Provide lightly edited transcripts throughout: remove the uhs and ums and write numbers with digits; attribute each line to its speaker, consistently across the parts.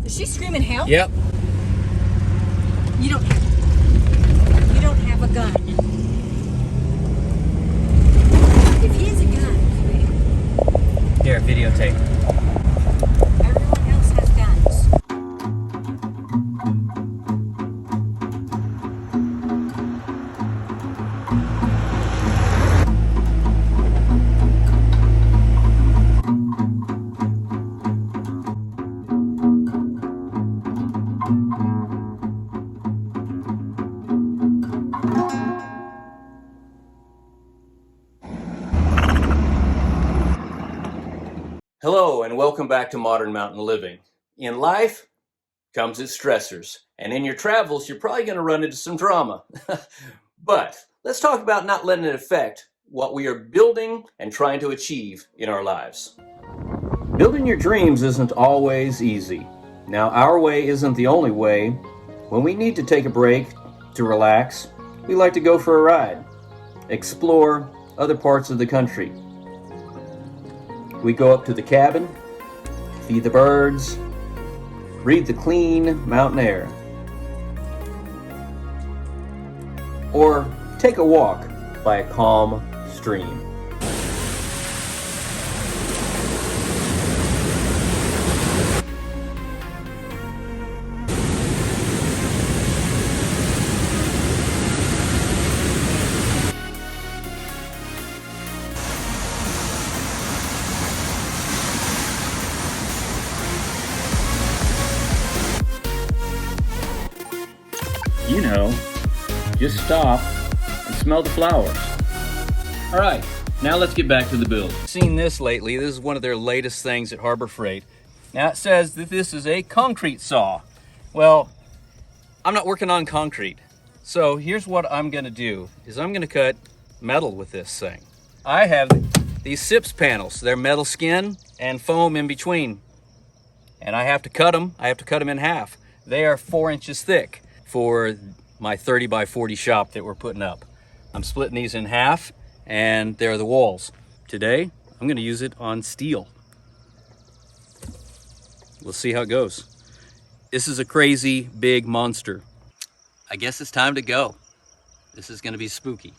Speaker 1: Is she screaming help?
Speaker 2: Yep.
Speaker 1: You don't have a gun. If he has a gun,
Speaker 2: Here, videotape.
Speaker 1: everyone else has guns.
Speaker 2: Hello and welcome back to Modern Mountain Living. In life comes its stressors, and in your travels you're probably going to run into some drama. But let's talk about not letting it affect what we are building and trying to achieve in our lives. Building your dreams isn't always easy. Now, our way isn't the only way. When we need to take a break, to relax, we like to go for a ride, explore other parts of the country. We go up to the cabin, feed the birds, breathe the clean mountain air, or take a walk by a calm stream. You know, just stop and smell the flowers. All right, now let's get back to the build. Seen this lately. This is one of their latest things at Harbor Freight. Now it says that this is a concrete saw. Well, I'm not working on concrete. So here's what I'm gonna do, is I'm gonna cut metal with this thing. I have these SIPS panels. They're metal skin and foam in between. And I have to cut them in half. They are 4 inches thick for my 30 by 40 shop that we're putting up. I'm splitting these in half, and there are the walls. Today, I'm gonna use it on steel. We'll see how it goes. This is a crazy big monster. I guess it's time to go. This is gonna be spooky.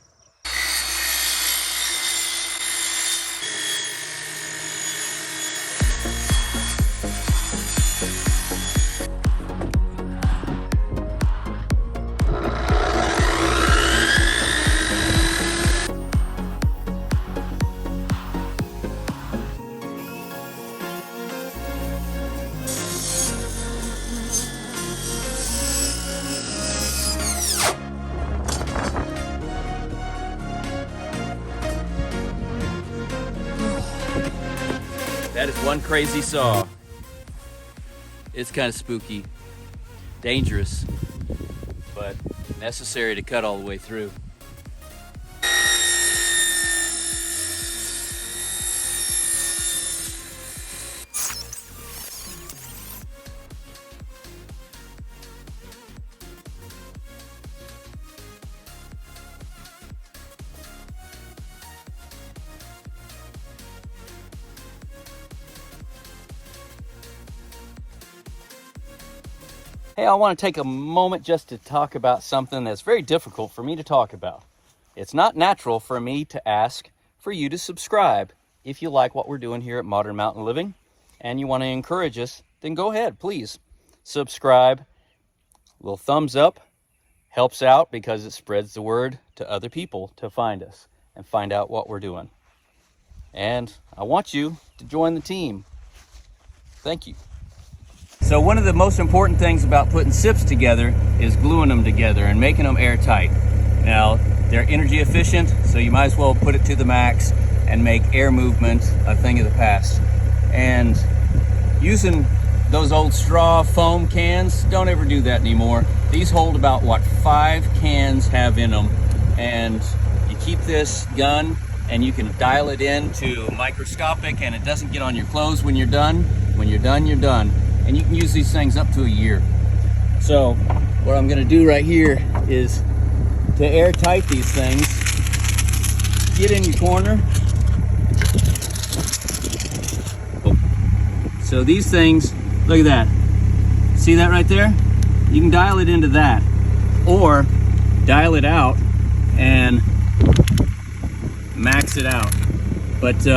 Speaker 2: That is one crazy saw. It's kind of spooky, dangerous, but necessary to cut all the way through. Hey, I want to take a moment just to talk about something that's very difficult for me to talk about. It's not natural for me to ask for you to subscribe. If you like what we're doing here at Modern Mountain Living and you want to encourage us, then go ahead, please. Subscribe. A little thumbs up helps out because it spreads the word to other people to find us and find out what we're doing. And I want you to join the team. Thank you. So one of the most important things about putting SIPs together is gluing them together and making them airtight. Now, they're energy efficient, so you might as well put it to the max and make air movement a thing of the past. And using those old straw foam cans, don't ever do that anymore. These hold about what 5 cans have in them. And you keep this gun and you can dial it in to microscopic and it doesn't get on your clothes when you're done. When you're done, you're done. And you can use these things up to a year. So what I'm gonna do right here is to airtight these things, get in your corner. So these things, look at that. See that right there? You can dial it into that, or dial it out and max it out. But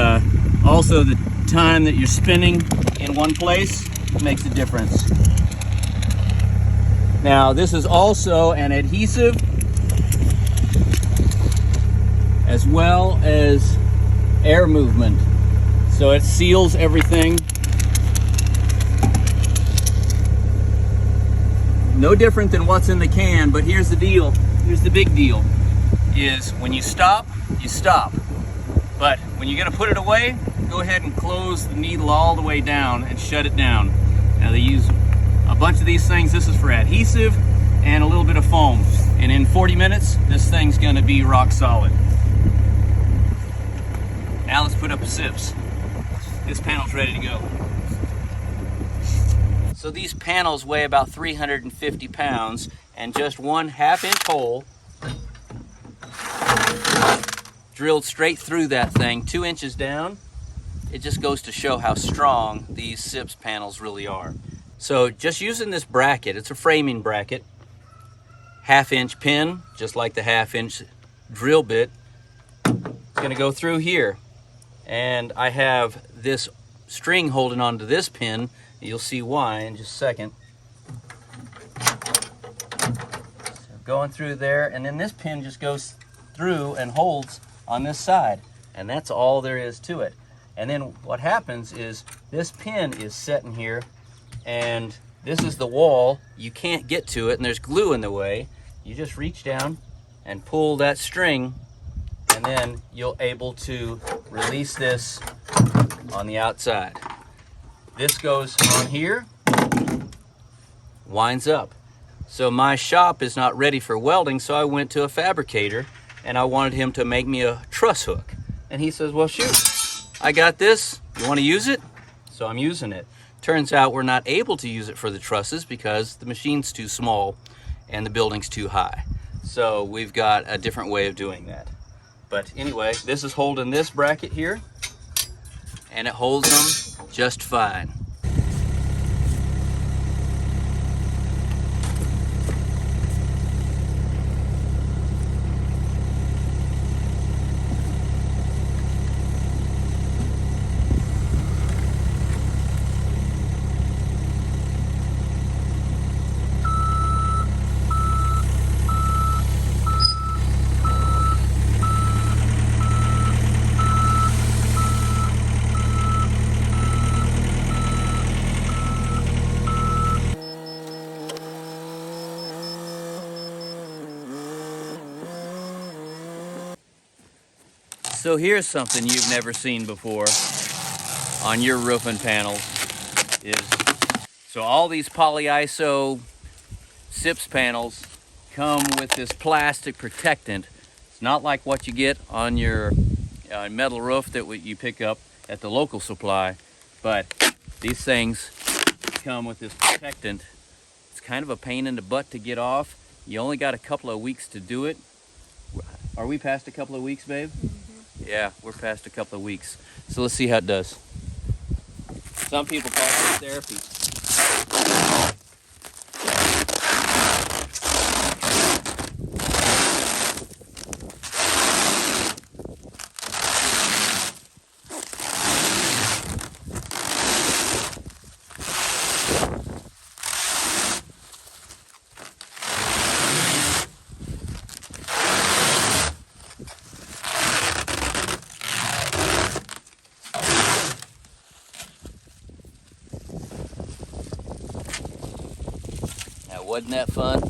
Speaker 2: also the time that you're spending in one place makes a difference. Now this is also an adhesive as well as air movement. So it seals everything. No different than what's in the can, but here's the deal. Here's the big deal, is when you stop, you stop. But when you're gonna put it away, go ahead and close the needle all the way down and shut it down. Now they use a bunch of these things. This is for adhesive and a little bit of foam. And in 40 minutes, this thing's gonna be rock solid. Now let's put up the sips. This panel's ready to go. So these panels weigh about 350 pounds, and just 1/2 inch hole drilled straight through that thing, 2 inches down. It just goes to show how strong these SIPS panels really are. So just using this bracket, it's a framing bracket, 1/2 inch pin, just like the 1/2 inch drill bit. It's gonna go through here. And I have this string holding onto this pin. You'll see why in just a second. So going through there, and then this pin just goes through and holds on this side. And that's all there is to it. And then what happens is this pin is set in here, and this is the wall. You can't get to it, and there's glue in the way. You just reach down and pull that string, and then you'll able to release this on the outside. This goes on here, winds up. So my shop is not ready for welding, so I went to a fabricator and I wanted him to make me a truss hook. And he says, well, shoot, I got this. You want to use it? So I'm using it. Turns out we're not able to use it for the trusses because the machine's too small and the building's too high. So we've got a different way of doing that. But anyway, this is holding this bracket here, and it holds them just fine. So here's something you've never seen before on your roofing panels. So all these polyiso SIPS panels come with this plastic protectant. It's not like what you get on your metal roof that you pick up at the local supply, but these things come with this protectant. It's kind of a pain in the butt to get off. You only got a couple of weeks to do it. Are we past a couple of weeks, babe? Yeah, we're past a couple of weeks. So let's see how it does. Some people call it therapy. Wasn't that fun?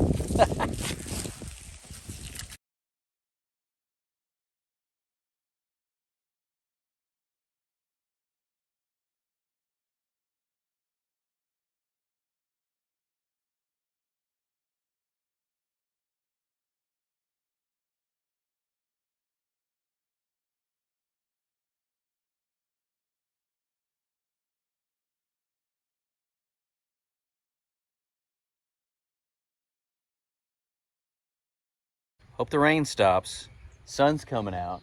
Speaker 2: Hope the rain stops. Sun's coming out.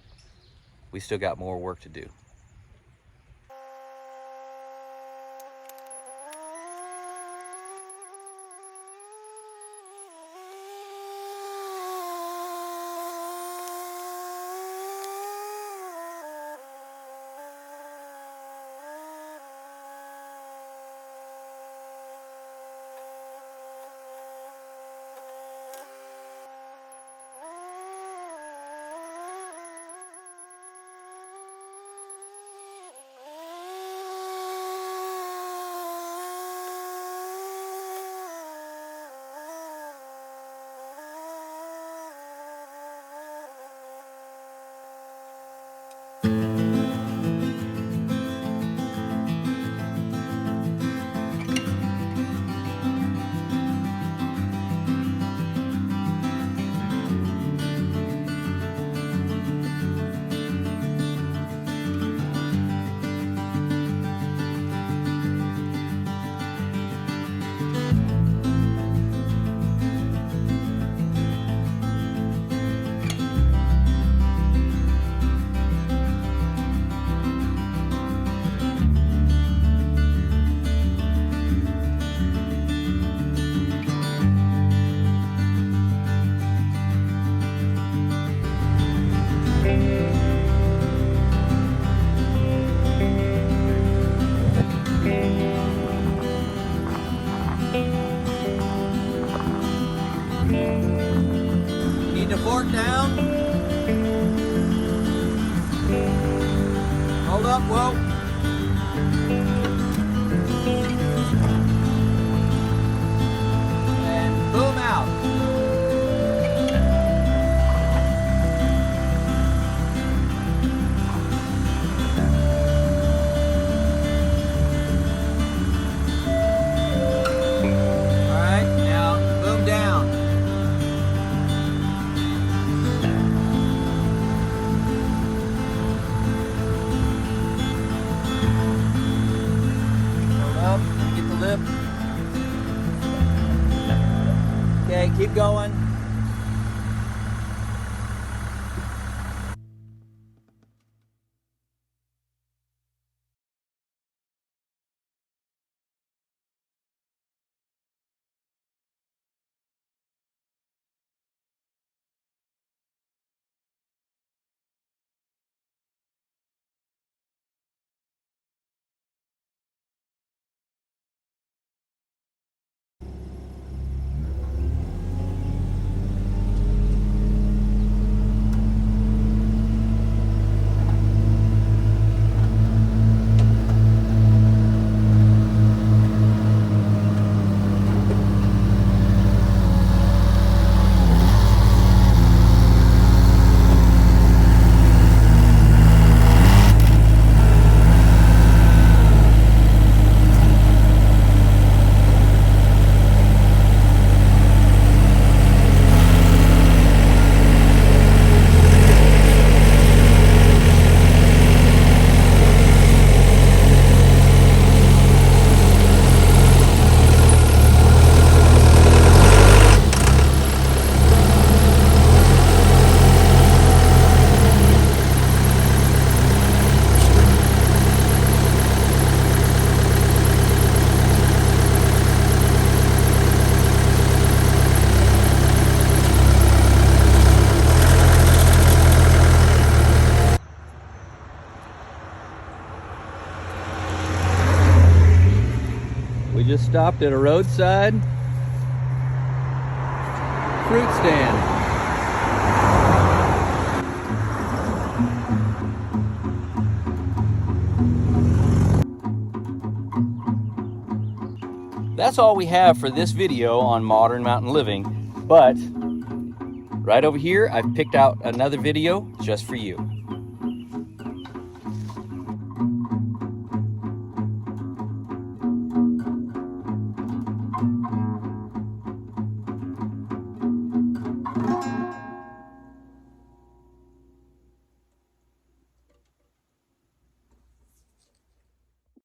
Speaker 2: We still got more work to do. torque down. Hold up, whoa. And boom out. All right, now boom down. Up, get the lip. Okay, keep going. We just stopped at a roadside fruit stand. That's all we have for this video on modern mountain living, but right over here I've picked out another video just for you.